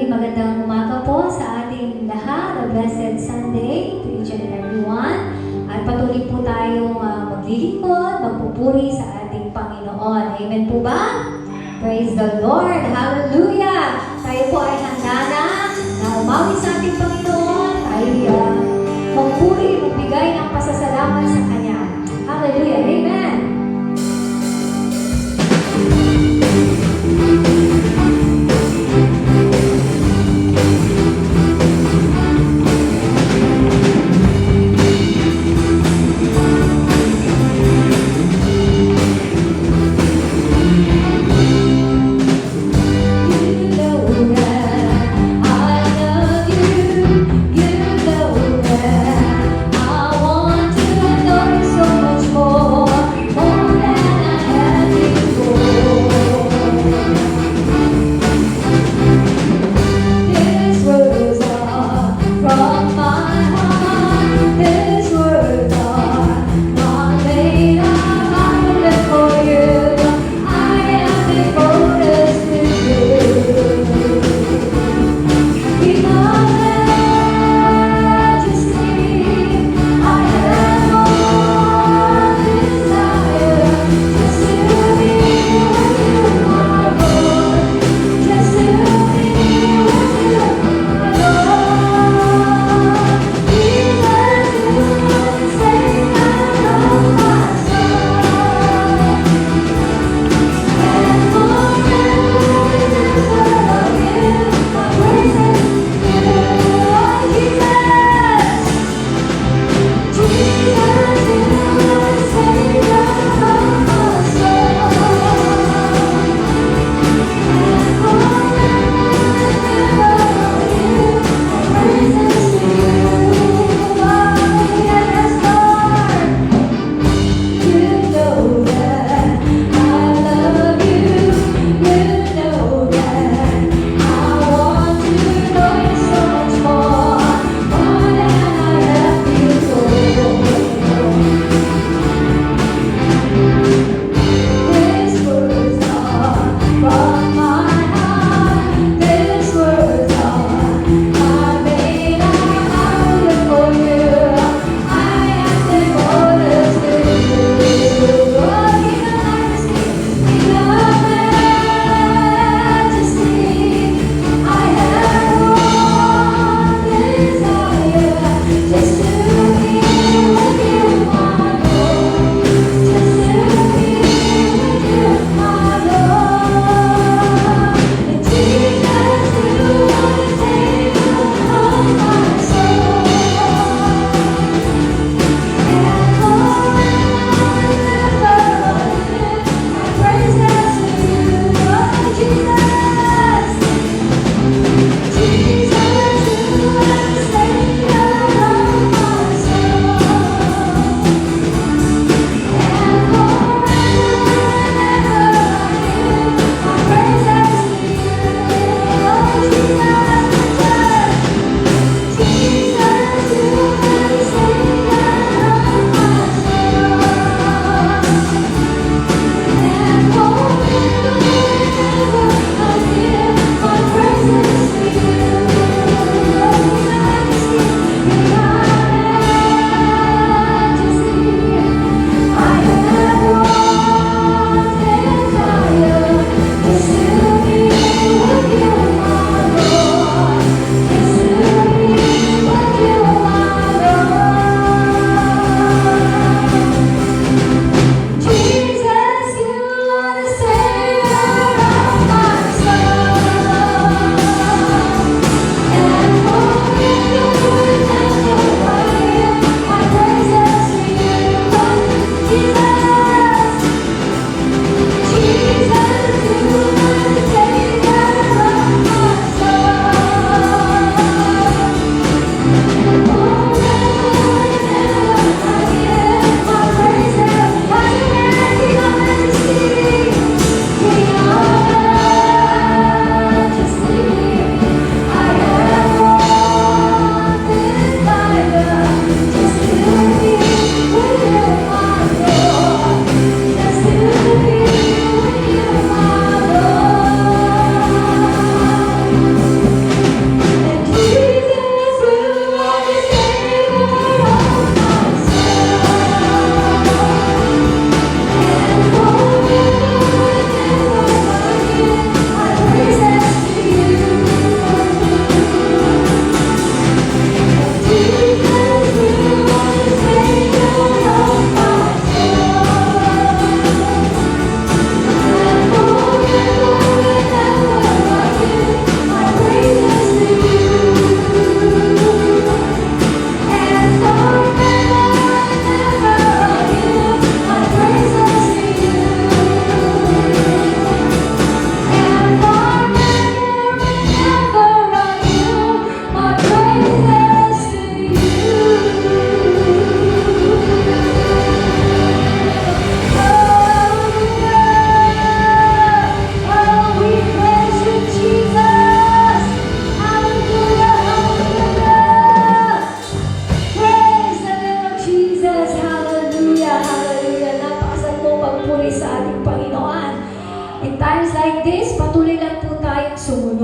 Magandang umaga po sa ating lahat. A blessed Sunday to each and everyone. At patuloy po tayong maglilingkod, magpupuri sa ating Panginoon. Amen po ba? Praise the Lord. Hallelujah! Tayo po ay handa na umawi sa ating Panginoon. Tayo magpuri, magbigay ng pasasalamat sa Kanya. Hallelujah! Amen! I love you.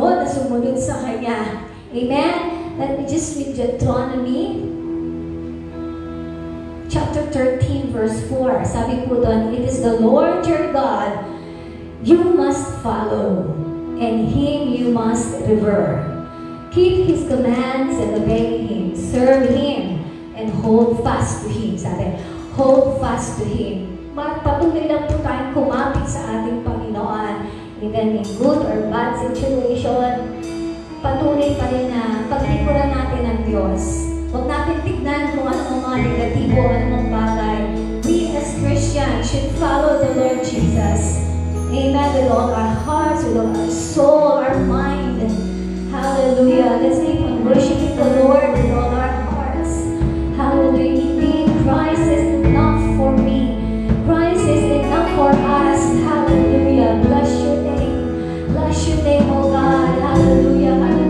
sumunod na sumunod sa Kanya. Amen? Let me just read Deuteronomy chapter 13 verse 4. Sabi po doon, it is the Lord your God you must follow, and Him you must revere. Keep His commands and obey Him. Serve Him and hold fast to Him. Sabi, hold fast to Him. Patuloy lang po tayong kumapit sa ating Panginoon. Even in good or bad situation, patuloy pa rin na paglikuran natin ang Diyos. Huwag natin tignan kung anong mga negatibo, anong bagay. We as Christians should follow the Lord Jesus. Amen. With all our hearts, with all our soul, our mind. Hallelujah. Let's keep on worshiping the Lord with all our hearts. Hallelujah. Indeed, Christ is enough for me. Christ is enough for us. Hallelujah. Bless your name. Bless your name, O God. Hallelujah. Hallelujah.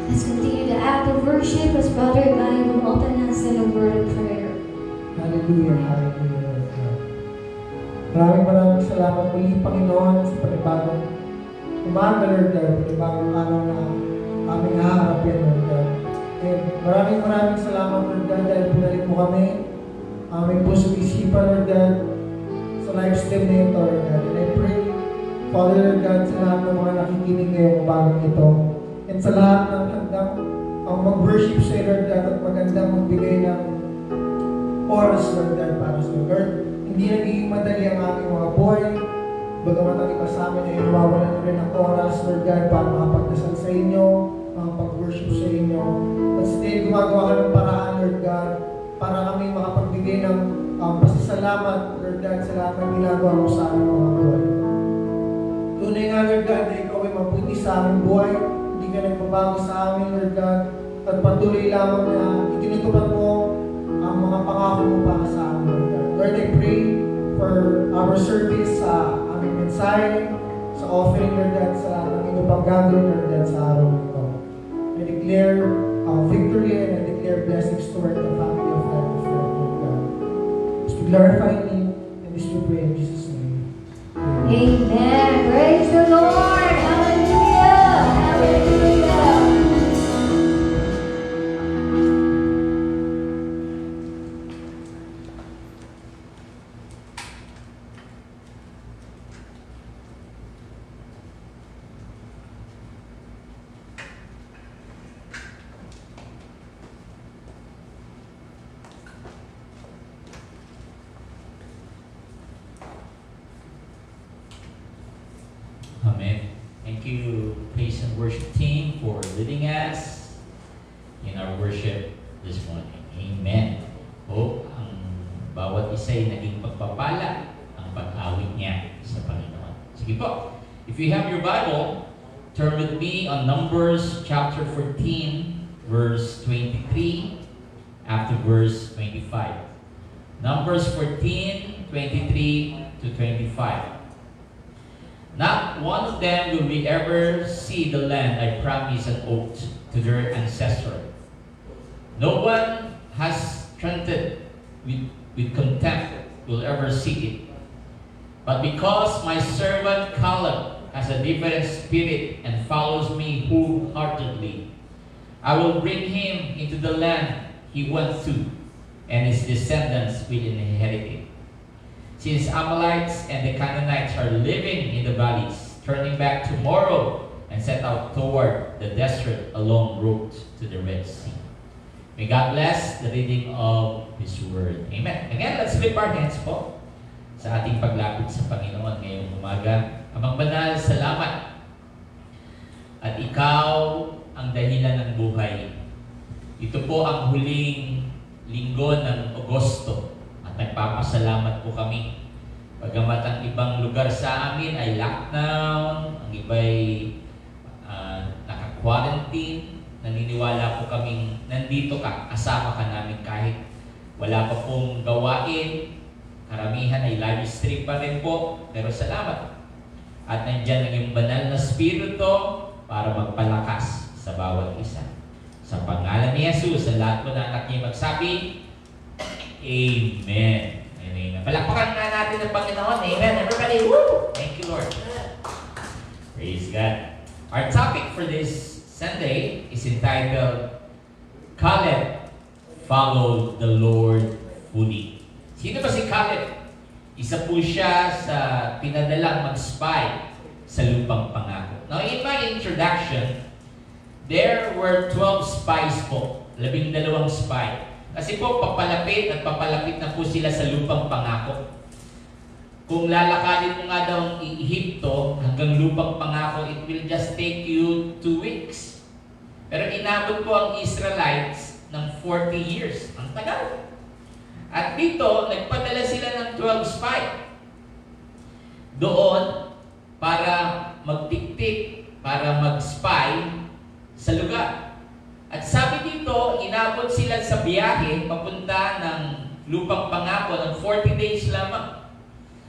Let's continue the act of worship as Brother Guy will open us in a word of prayer. Hallelujah, hallelujah, Lord God. Maraming salamat muli, Panginoon, sa panibagong umaga, Lord God, panibagong araw na aming haharapin, Lord God. And maraming salamat, Lord God, dahil pinalik mo kami, aming puso't isipan, Lord God, sa live stream na ito, Lord God. And I pray, Father, Lord God, sa lahat ng mga nakikinig ngayong umagang ito, and sa lahat ng handang ang mag-worship sa Lord God, at magandang magbigay ng oras, Lord God, para sa Lord. Hindi nagiging madali ang aming mga buhay, bagamat ang iba sa amin ay nawawalan na rin ng oras, Lord God, para makapagdasal sa inyo, makapag-worship sa inyo. But still, gumagawa ka ng paraan, Lord God, para kami makapagbigay ng pasasalamat, Lord God, sa lahat ng ginagawa mo sa aming mga buhay. Tunay nga, Lord God, na ikaw ay mabuti sa aming buhay, hindi ka nagbabago sa amin, Lord God, at patuloy lamang na itinutupad mo ang mga pangako mo para sa amin, Lord God. Lord, I pray for our service sa aming mensahe, sa offering, Lord God, sa lahat ng inupang gagawin, Lord God, sa araw na ito. I declare victory and I declare blessings toward the family of God, Lord God. As we glorify you, and this we pray in Jesus' name. Amen. Praise the Lord. Hallelujah. Hallelujah. Amen. Thank you, praise and worship team, for leading us in our worship this morning. Amen. Hope ang bawat isa ay naging pagpapala ang pag-awit niya sa Panginoon. Sige po. If you have your Bible, turn with me on Numbers chapter 14, verse 23, after verse 25. Numbers 14, 23 to 25. Not one of them will we ever see the land I promised an oath to their ancestor. No one has treated with contempt will ever see it. But because my servant Caleb has a different spirit and follows me wholeheartedly, I will bring him into the land he went to, and his descendants will inherit it. Since Amalekites and the Canaanites are living in the valleys, turning back tomorrow and set out toward the desert along route to the Red Sea. May God bless the reading of His Word. Amen. Again, let's lift our hands po sa ating paglapit sa Panginoon ngayong umaga. Amang banal, salamat. At Ikaw ang dahilan ng buhay. Ito po ang huling linggo ng Agosto. Nagpapasalamat po kami. Bagamat ang ibang lugar sa amin ay lockdown, ang iba ay naka-quarantine, naniniwala po kaming nandito ka, kasama ka namin kahit wala pa pong gawain. Karamihan ay live stream pa rin po, pero salamat. At nandyan ang iyong banal na spirito para magpalakas sa bawat isa. Sa pangalan ni Jesus, sa lahat po na anak niya magsabi, Amen. Amen. Palakpakan nga natin ang Panginoon. Amen. Everybody, woo! Thank you, Lord. Praise God. Our topic for this Sunday is entitled, Caleb followed the Lord fully. Sino ba si Caleb? Isa po siya sa pinadalang mag-spy sa lupang pangako. Now, in my introduction, there were 12 spies po. 12 spy. Kasi po, papalapit at papalapit na po sila sa lupang pangako. Kung lalakarin mo nga daw ang Ehipto hanggang lupang pangako, it will just take you 2 weeks. Pero inabot po ang Israelites ng 40 years. Ang tagal. At dito, nagpadala sila ng 12 spy. Doon, para magtiktik, para mag-spy sa lugar. At sabi dito, inabot sila sa biyahe papunta ng lupang pangako ng 40 days lamang.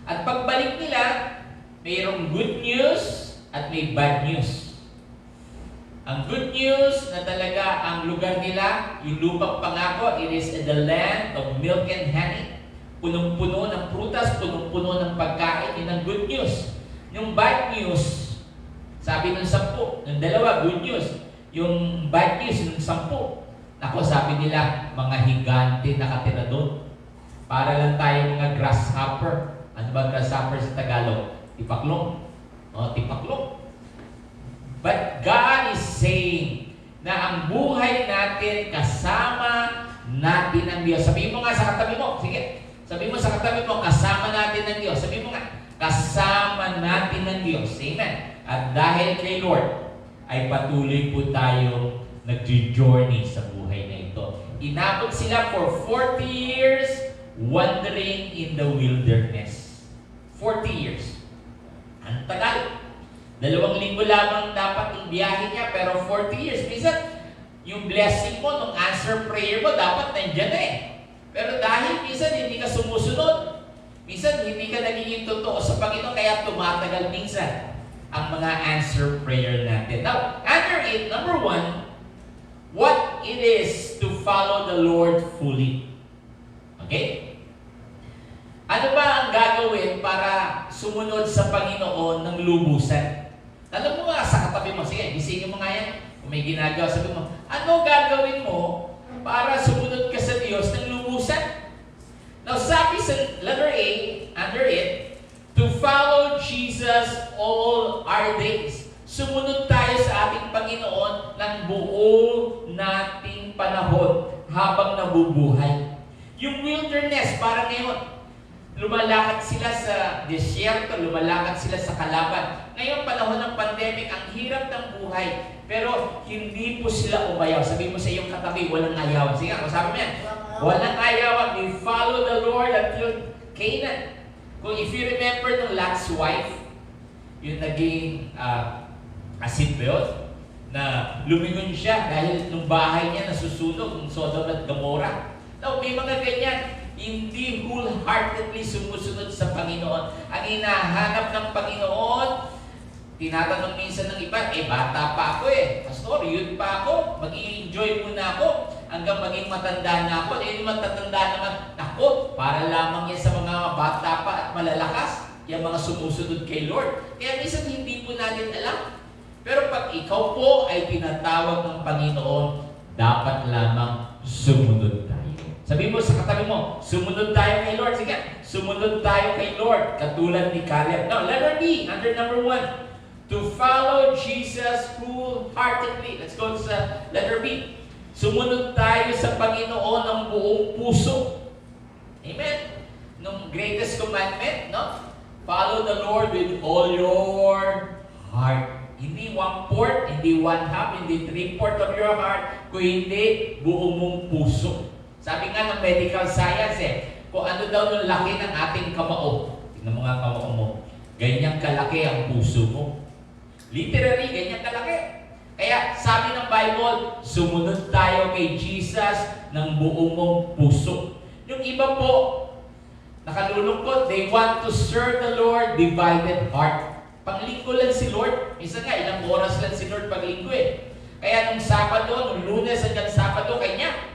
At pagbalik nila, mayroong good news at may bad news. Ang good news na talaga ang lugar nila, yung lupang pangako, it is in the land of milk and honey. Punong-puno ng prutas, punong-puno ng pagkain. Yun ang good news. Yung bad news, sabi ng 10, yung 2, good news. Yung bad news, yung 10. Ako, sabi nila, mga higante nakatira doon. Para lang tayo mga grasshopper. Ano ba grasshopper sa Tagalog? Tipaklong. O, tipaklong. But God is saying na ang buhay natin kasama natin ang Diyos. Sabihin mo nga sa katabi mo. Sige. Sabihin mo sa katabi mo, kasama natin ang Diyos. Sabihin mo nga, kasama natin ang Diyos. Amen. At dahil kay Lord, ay patuloy po tayo nag-journey sa buhay na ito. Inabot sila for 40 years wandering in the wilderness. 40 years. Ang tagal. 2 linggo lamang dapat yung biyahe niya, pero 40 years. Minsan, yung blessing mo, nung answer prayer mo, dapat nandyan na eh. Pero dahil minsan hindi ka sumusunod, minsan hindi ka nagiging totoo sa Panginoon, kaya tumatagal minsan ang mga answer prayer natin. Now, under it, number 1, what it is to follow the Lord fully. Okay? Ano ba ang gagawin para sumunod sa Panginoon ng lubusan? Alam mo nga sa katabi mo, sige, gisingin mo nga yan. Kung may ginagawa, sabi mo, ano gagawin mo para sumunod ka sa Diyos ng lubusan? Now, sabi sa letter A, under it, to follow Jesus all our days. Sumunod tayo sa ating Panginoon ng buo nating panahon habang nabubuhay. Yung wilderness, para ngayon, lumalakad sila sa desierto, lumalakad sila sa kalaban. Ngayong panahon ng pandemic, ang hirap ng buhay, pero hindi po sila umayaw. Sabi mo sa iyong katabi, walang ayawan. Sige nga, sabi mo yan, walang ayawan. They follow the Lord until Canaan. Kung if you remember ng Lot's wife, yung naging asin ba yun? Na lumingon siya dahil nung bahay niya nasusunog, ng Sodom at Gomorrah. Now, may mga ganyan, hindi wholeheartedly sumusunod sa Panginoon. Ang hinahanap ng Panginoon, tinatanong minsan ng iba, bata pa ako Pastor, youth pa ako, mag-i-enjoy muna ako, hanggang maging matanda na ako. Yung matatanda naman, ako, para lamang yan sa mga bata pa at malalakas, yung mga sumusunod kay Lord. Kaya minsan hindi po natin alam. Pero pag ikaw po ay tinatawag ng Panginoon, dapat lamang sumunod tayo. Sabi mo sa katabi mo, sumunod tayo kay Lord. Sige, sumunod tayo kay Lord. Katulad ni Caleb. Now, letter B, under number 1. To follow Jesus wholeheartedly. Let's go sa letter B. Sumunod tayo sa Panginoon ng buong puso. Amen? Nung greatest commandment, no? Follow the Lord with all your heart. Hindi 1/4, hindi 1/2, hindi 3/4 of your heart, kung hindi buong mong puso. Sabi nga ng medical science kung ano daw yung laki ng ating kamao. Tingnan mo nga kamao mo. Ganyang kalaki ang puso mo. Literally, ganyang kalaki. Kaya sabi ng Bible, sumunod tayo kay Jesus ng buong mong puso. Yung iba po, nakalulungkot, they want to serve the Lord divided heart. Panglinggo lang si Lord. Minsan nga, ilang oras lang si Lord paglinggo Kaya nung Sabado, nung Lunes hanggang Sabado, kanya.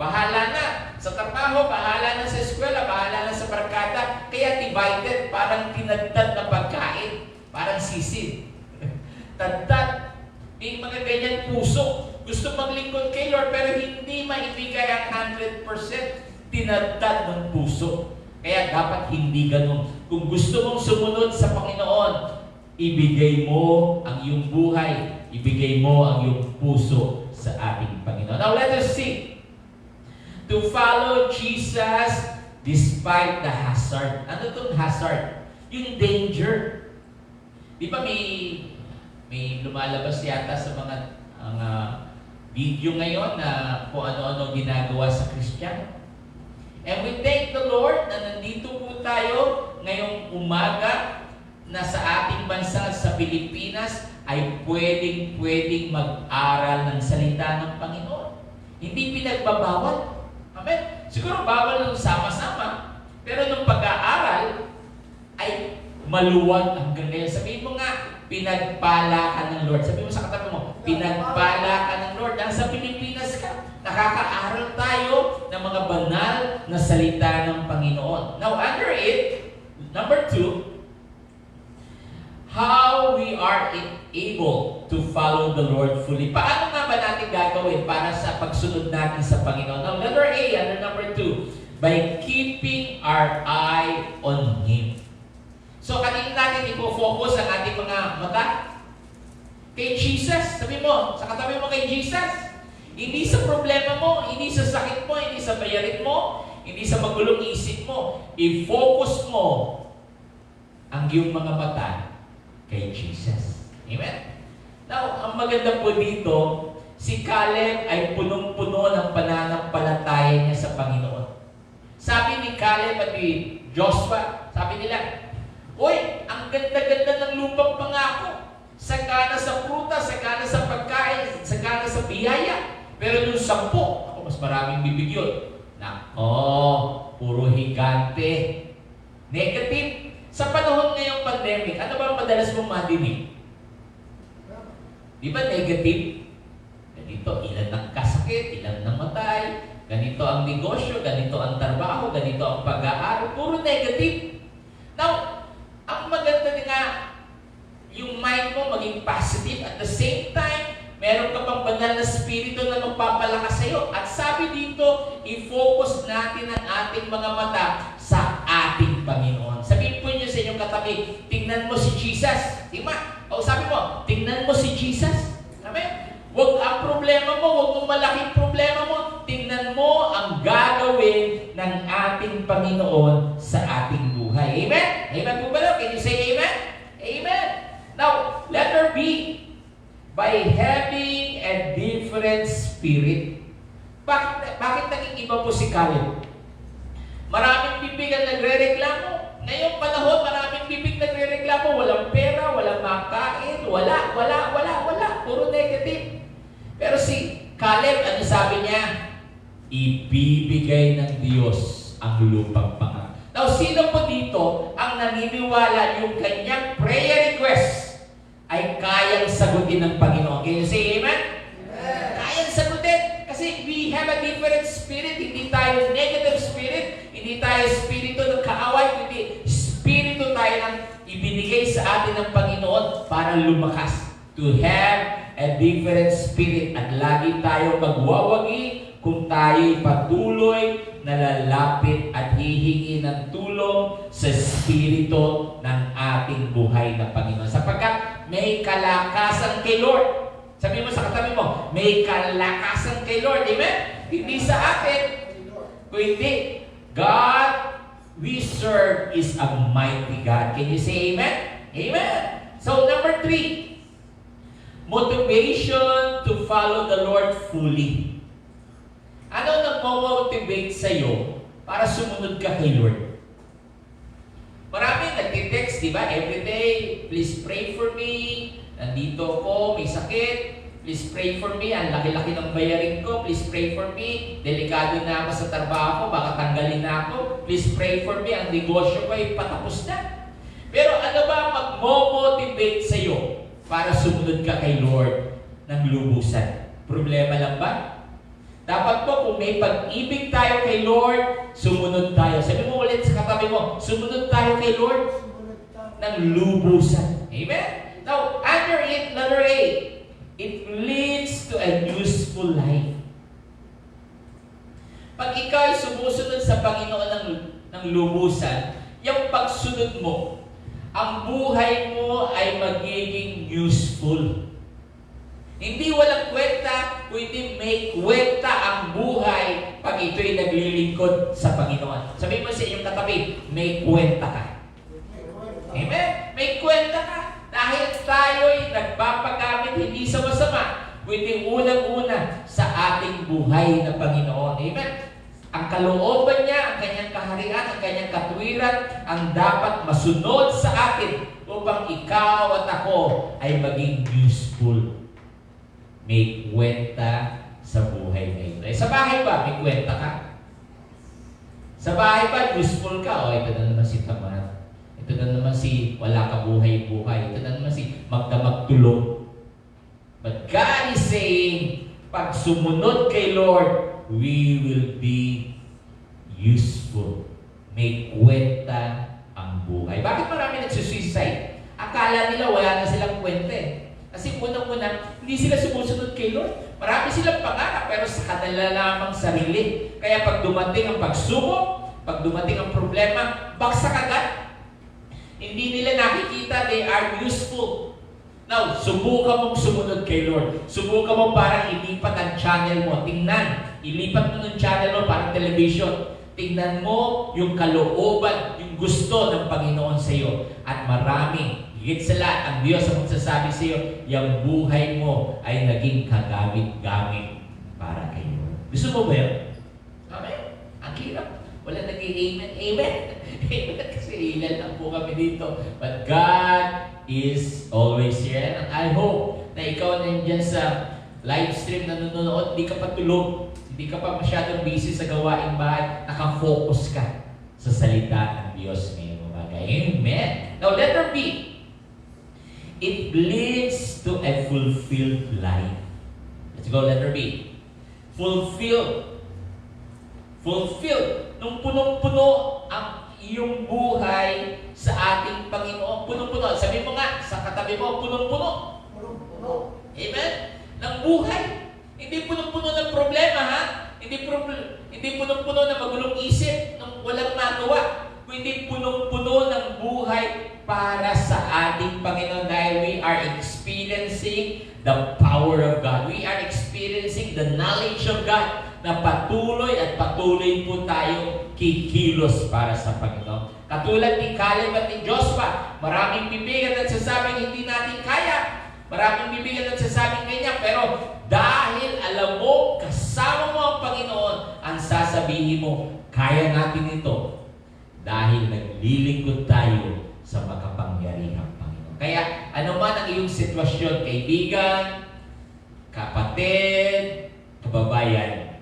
Bahala na sa trabaho, bahala na sa eskwela, bahala na sa barkada. Kaya divided, parang tinadtad na pagkain. Parang sisid. Tadtad. May mga ganyan puso. Gusto maglingkod kay Lord, pero hindi maibigay ang 100% tinadtad ng puso. Kaya dapat hindi ganun. Kung gusto mong sumunod sa Panginoon, ibigay mo ang iyong buhay, ibigay mo ang iyong puso sa ating Panginoon. Now let us see. To follow Jesus despite the hazard. Ano itong hazard? Yung danger. Di ba may lumalabas yata sa mga video ngayon na kung ano-ano ginagawa sa Kristiyano? And we thank the Lord na nandito po tayo ngayong umaga na sa ating bansa sa Pilipinas ay pwedeng mag-aral ng salita ng Panginoon. Hindi pinagbabawal. Amen? Siguro bawal nung sama-sama, pero nung pag-aaral ay maluwag hanggang ngayon. Sabihin mo nga, pinagpala ka ng Lord. Sabihin mo sa katabi mo, Pinagpala ka ng Lord. Nasa Pilipinas ka. Nakakaaral tayo ng mga banal na salita ng Panginoon. Now, under it, number 2, how we are able to follow the Lord fully. Paano nga ba natin gagawin para sa pagsunod natin sa Panginoon? Now, letter A, under number 2, by keeping our eye on Him. So, kanina natin ipo-focus ang ating mga mata kay Jesus. Sabi mo, sa katabi mo kay Jesus. Hindi sa problema mo, hindi sa sakit mo, hindi sa bayarin mo, hindi sa magulong isip mo. I-focus mo ang iyong mga mata kay Jesus. Amen? Now, ang maganda po dito, si Caleb ay punong-puno ng pananampalataya niya sa Panginoon. Sabi ni Caleb at ni Joshua, sabi nila, "Uy, ang ganda-ganda ng lupang pangako. Sagana sa prutas, sagana sa pagkain, sagana sa biyaya. Pero yung 10, ako mas maraming bibig yun." Nako, puro higante. Negative. Sa panahon ngayong pandemic, ano ba ang madalas mong madinig? Di ba negative? Ganito, ilan ang kasakit, ilan namatay, ganito ang negosyo, ganito ang trabaho, ganito ang pag-aaral, puro negative. Now, ang maganda nga, yung mind mo maging positive at the same time, meron ka pang banal na spirito na magpapalakas sa iyo. At sabi dito, i-focus natin ang ating mga mata sa ating Panginoon. Sabihin po niyo sa inyong katabi, tingnan mo si Jesus. Tima, o sabi mo, tingnan mo si Jesus. Amen? Huwag ang problema mo, huwag mong malaking problema mo. Tingnan mo ang gagawin ng ating Panginoon sa ating buhay. Amen? Amen po ba? Can you say amen? Amen. Now, letter B, by having a different spirit. Bakit naging iba po si Caleb? Maraming bibig ang nagre-reklamo. Ngayong panahon, maraming bibig nagre-reklamo. Walang pera, walang makain, wala. Puro negative. Pero si Caleb, ano sabi niya? Ibibigay ng Diyos ang lupang pangako. Now, sino po dito ang naniniwala yung kanyang prayer request ay kayang sagutin ng Panginoon? Can you say amen? Yes. Kayang sagutin. Kasi we have a different spirit. Hindi tayo negative spirit. Hindi tayo spirito ng kaaway. Hindi spirito tayo ng ibinigay sa atin ng Panginoon para lumakas. To have a different spirit. At lagi tayo magwawagi kung tayo'y patuloy na lalapit at hihingi ng tulong sa spirito ng ating buhay na Panginoon. Sapagkat may kalakasan kay Lord. Sabi mo sa katabi mo, may kalakasan kay Lord. Amen? Hindi sa atin, kundi God we serve is a mighty God. Can you say amen? Amen. So number 3, motivation to follow the Lord fully. Ano nagmo-motivate sa'yo para sumunod ka kay Lord? Marami nagtitext, di ba? Every day, please pray for me. Nandito ko, may sakit. Please pray for me. Ang laki-laki ng bayarin ko. Please pray for me. Delikado na ako sa trabaho. Baka tanggalin na ako. Please pray for me. Ang negosyo ko ay patapos na. Pero ano ba magmo-motivate sa'yo para sumunod ka kay Lord ng lubusan? Problema lang ba? Dapat po kung may pag-ibig tayo kay Lord, sumunod tayo. Sabi mo ulit sa katabi mo, sumunod tayo kay Lord ng lubusan. Amen? Now, under it, letter A, it leads to a useful life. Pag ikaw ay sumusunod sa Panginoon ng lubusan, yung pagsunod mo, ang buhay mo ay magiging useful. Hindi walang kwenta, kundi may kwenta ang buhay pag ito'y naglilingkod sa Panginoon. Sabihin mo sa iyong katabi, may kwenta ka. Amen? May kwenta ka. Dahil tayo'y nagpapagamit hindi sa masama, kundi unang-una sa ating buhay na Panginoon. Amen? Ang kalooban niya, ang kanyang kaharian, ang kanyang katwiran, ang dapat masunod sa atin upang ikaw at ako ay maging useful. May kwenta sa buhay na ito. Sa bahay ba, may kwenta ka? Sa bahay ba, useful ka? O, ito na naman si Tamar. Ito na naman si wala ka buhay-buhay. Ito na naman si magdamag tulog. But God is saying, pag sumunod kay Lord, we will be useful. May kwenta ang buhay. Bakit marami nagsusuicide? Akala nila wala na silang kwenta eh. Kasi unang-una, hindi sila sumusunod kay Lord. Marami silang pangarap, pero sa kanila lamang sarili. Kaya pag dumating ang pagsubok, pag dumating ang problema, bagsak agad. Hindi nila nakikita, they are useful. Now, subukan mong sumunod kay Lord. Subukan mo parang ilipat ang channel mo. Tingnan, ilipat mo ng channel mo parang television. Tingnan mo yung kalooban, yung gusto ng Panginoon sa iyo. At marami, higit sa lahat, ang Diyos ang magsasabi sa iyo, yung buhay mo ay naging kagamit-gamit para kay Lord. Gusto mo ba yun? Amen? Ang hirap. Wala nag-i-amen. Amen? Amen. Kasi ilan lang po kami dito. But God is always here. And I hope na ikaw nandiyan sa live stream na nanonood, hindi ka pa tulog. Hindi ka pa masyadong busy sa gawaing bahay, nakafocus ka sa salita ng Diyos ngayong umaga. Amen. Now, letter B. It leads to a fulfilled life. Let's go, letter B. Fulfilled. Fulfilled. Nung punong-puno ang iyong buhay sa ating Panginoon. Punong-puno. Sabi mo nga, sa katabi mo, punong-puno. Punong-puno. Amen? Ng buhay. Hindi punong-puno ng problema, ha? Hindi punong-puno ng magulong isip, ng walang magawa. Kundi punong-puno ng buhay para sa ating Panginoon dahil we are experiencing the power of God. We are experiencing the knowledge of God na patuloy at patuloy po tayo kikilos para sa Panginoon. Katulad ni Caleb at ni Joshua, maraming bibigyan at sasabing hindi natin kaya. Maraming bibigyan at sasabing ganyan, pero dahil alam mo, kasama mo ang Panginoon, ang sasabihin mo, kaya natin ito. Dahil naglilingkod tayo sa makapangyarihang Panginoon. Kaya ano man ang iyong sitwasyon, kaibigan, kapatid, kababayan,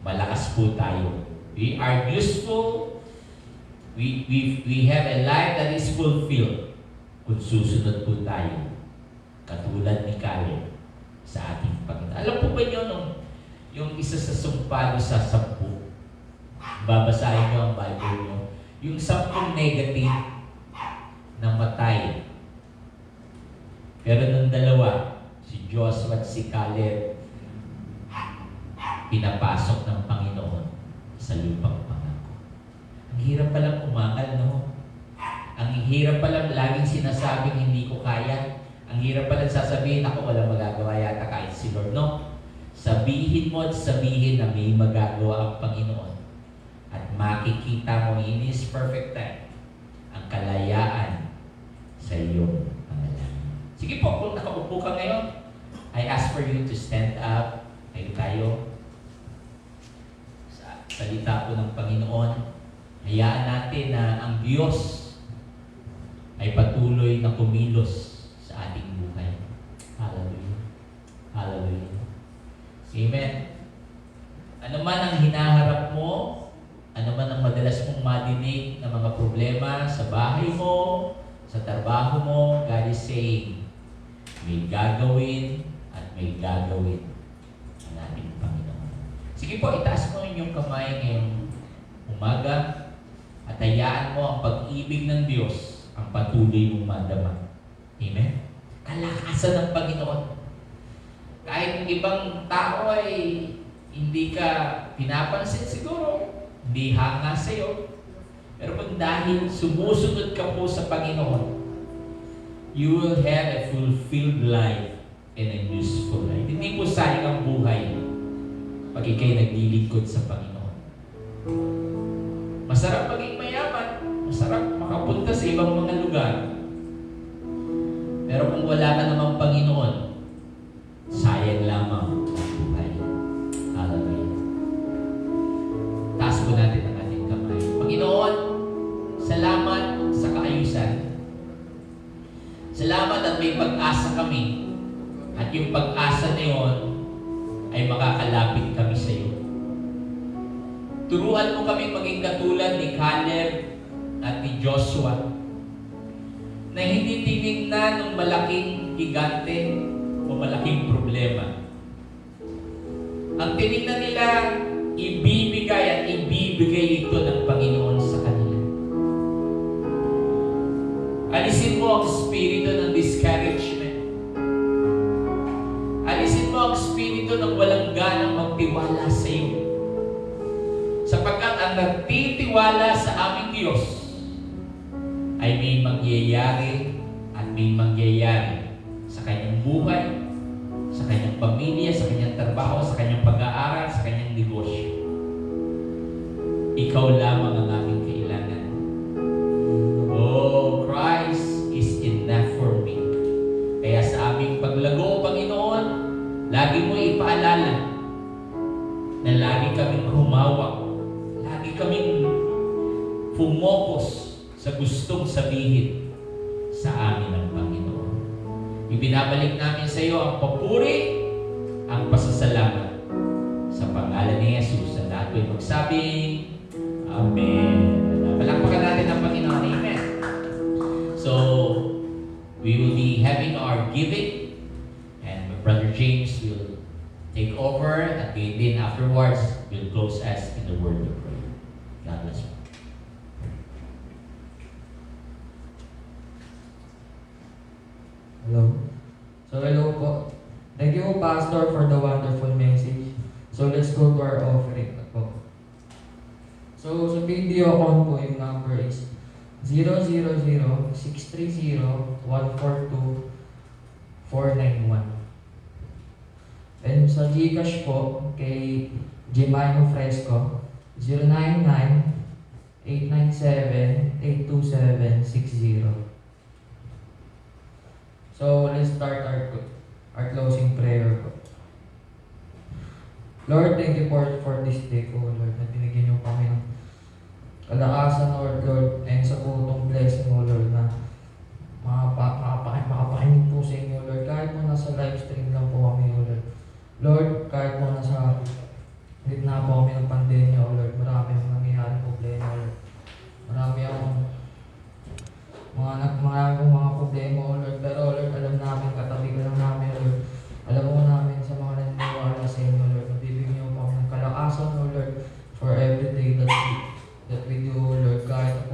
malakas po tayo. We are useful. We have a life that is fulfilled kung susunod po tayo. Katulad ni Caleb sa ating Panginoon. Alam po ba niyo yung isa sa sumpa sa 10? Babasahin niyo ang Bible niyo. Yung 10 negative na matay. Pero nung dalawa, si Joshua at si Caleb, pinapasok ng Panginoon sa lupang pangako. Ang hirap palang umangal, no? Ang hirap palang laging sinasabing hindi ko kaya. Ang hirap palang sasabihin, ako walang magagawa yata kahit si Lord, no? Sabihin mo at sabihin na may magagawa ang Panginoon. At makikita mo in His perfect time ang kalayaan sa iyong panalangin. Sige po, kung nakaupo ka ngayon, I ask for you to stand up. Ngayon tayo sa salita po ng Panginoon. Hayaan natin na ang Diyos ay patuloy na kumilos sa ating buhay. Hallelujah. Hallelujah. Amen. Ano man ang hinaharap mo, ano man ang madalas mong madinig na mga problema sa bahay mo, sa trabaho mo, God is saying, may gagawin at may gagawin ang ating Panginoon. Sige po, itaas mo inyong kamay ngayong umaga at hayaan mo ang pag-ibig ng Diyos ang patuloy mong madama. Amen? Kalakasan ng Panginoon. Kahit yung ibang tao ay hindi ka pinapansin siguro, hindi hanga sa iyo. Pero kung dahil sumusunod ka po sa Panginoon, you will have a fulfilled life and a useful life. Hindi po sayang ang buhay pag ikay naglilingkod sa Panginoon. Masarap maging mayaman, masarap makapunta sa ibang mga lugar. Pero kung wala ka namang Panginoon, sayang lamang ang buhay. Hallelujah. Taas po natin ang ating kamay. Panginoon, salamat sa kaayusan. Salamat at may pag-asa kami. At yung pag-asa na yun ay makakalapit kami sa iyo. Turuan mo kami maging katulad ni Caleb at ni Joshua na hindi tinignan ng malaking gigante o malaking problema. Ang tinignan nila, ibibigay at ibibigay ito ng Panginoon sa kanila. Alisin mo ang espiritu ng discouragement. Alisin mo ang espiritu ng walang ganang magtiwala sa iyo. Sapagkat ang nagtitiwala sa aming Diyos ay may mangyayari at may mangyayari sa kanyang buhay, sa kanyang pamilya, sa kanyang trabaho, sa kanyang pag-aaral, sa kanyang negosyo. Ikaw lamang ang aming kailangan. Oh, Christ is enough for me. Kaya sa aming paglago, Panginoon, lagi mo ipaalala na lagi kaming humawak, lagi kaming fumocus sa gustong sabihin sa amin ng Panginoon. Ibinabalik namin sa iyo ang papuri, ang pasasalamat sa pangalan ni Jesus. Sa lahat ko'y magsabing, Amen. Palakpakan natin ang Panginoon. Amen. So, we will be having our giving, and Brother James will take over, and then afterwards, we'll close us in the word of prayer. God bless you. Hello. So hello po. Thank you, Pastor, for the wonderful message. So let's go to our offering na po. So sa video account po, yung number is 000-630-142-491. And sa Gcash po, kay Jemimo Fresco, 099-897-82760. So, let's start our closing prayer po. Lord, thank you for this day, O Lord, na binigyan niyo kami ng kalakasan, Lord, and sa putong blessing, O Lord, na makapakinig po sa inyo, Lord, kahit po nasa live stream lang po kami, O Lord. Lord, kahit po nasa gitna po kami ng pandemya, O Lord, marami ang nangyayari problema, O Lord. Marami akong mga problema, O Lord. Pero, Lord, alam namin, katabi ko lang namin, O Lord. Alam mo namin sa mga naniniwala sa inyo, Lord. Nabibigyan niyo po ng kalakasan, O Lord, for every day that we do, O Lord. Kahit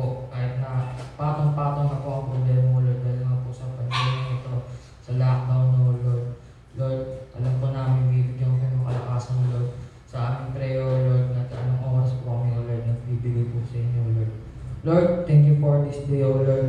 na patong-patong na po ang problema, O Lord. Dahil nga po sa pandemya ito, sa lockdown, O Lord. Lord, alam po namin, bibigyan ko ng kalakasan, O Lord. Sa aming prayer, O Lord, na anong oras po kami, O Lord, nagbibigay po sa inyo, O Lord. Lord, thank you for this day, O Lord.